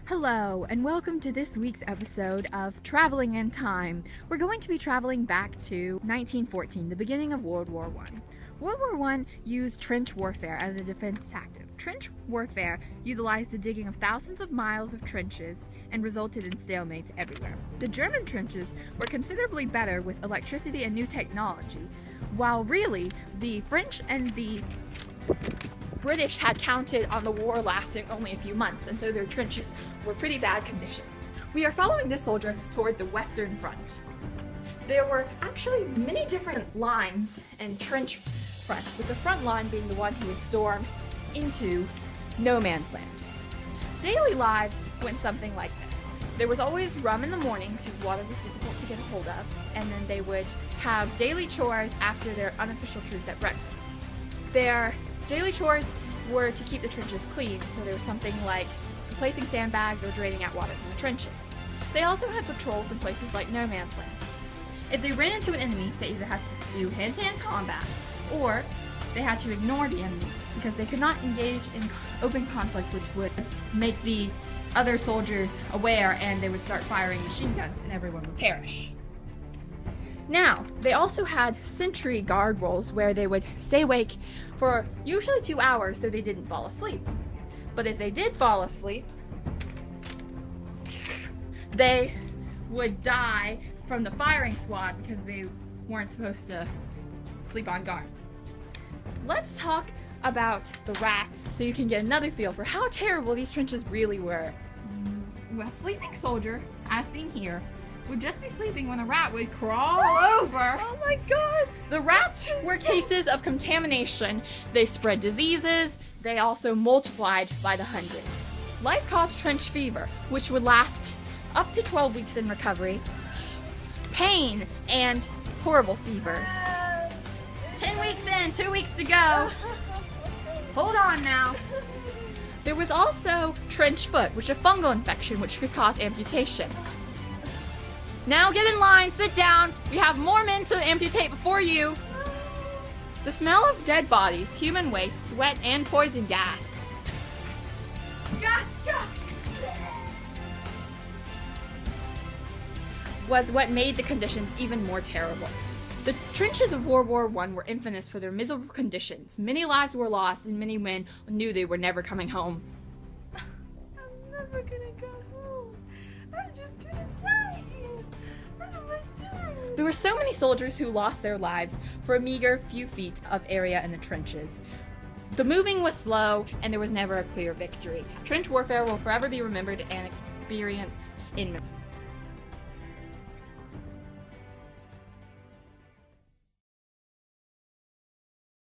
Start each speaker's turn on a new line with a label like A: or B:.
A: Hello, and welcome to this week's episode of Traveling in Time. We're going to be traveling back to 1914, the beginning of World War I. World War I used trench warfare as a defense tactic. Trench warfare utilized the digging of thousands of miles of trenches and resulted in stalemates everywhere. The German trenches were considerably better with electricity and new technology, while really the French and the British had counted on the war lasting only a few months, and so their trenches were pretty bad condition. We are following this soldier toward the Western Front. There were actually many different lines and trench fronts, with the front line being the one he would storm into no man's land. Daily lives went something like this. There was always rum in the morning because water was difficult to get a hold of, and then they would have daily chores after their unofficial truce at breakfast. Their daily chores were to keep the trenches clean, so there was something like replacing sandbags or draining out water from the trenches. They also had patrols in places like no man's land. If they ran into an enemy, they either had to do hand-to-hand combat, or they had to ignore the enemy because they could not engage in open conflict, which would make the other soldiers aware and they would start firing machine guns and everyone would perish. Now, they also had sentry guard roles where they would stay awake for usually 2 hours so they didn't fall asleep. But if they did fall asleep, they would die from the firing squad because they weren't supposed to sleep on guard. Let's talk about the rats so you can get another feel for how terrible these trenches really were. A sleeping soldier, as seen here, would just be sleeping when a rat would crawl over.
B: Oh my god!
A: The rats were cases of contamination. They spread diseases. They also multiplied by the hundreds. Lice caused trench fever, which would last up to 12 weeks in recovery, pain, and horrible fevers. 10 weeks in, 2 weeks to go. Hold on now. There was also trench foot, which is a fungal infection which could cause amputation. Now get in line, sit down. We have more men to amputate before you. The smell of dead bodies, human waste, sweat, and poison gas was what made the conditions even more terrible. The trenches of World War I were infamous for their miserable conditions. Many lives were lost and many men knew they were never coming home.
B: I'm never gonna go home. I'm just gonna die here.
A: There were so many soldiers who lost their lives for a meager few feet of area in the trenches. The moving was slow, and there was never a clear victory. Trench warfare will forever be remembered and experienced in memory.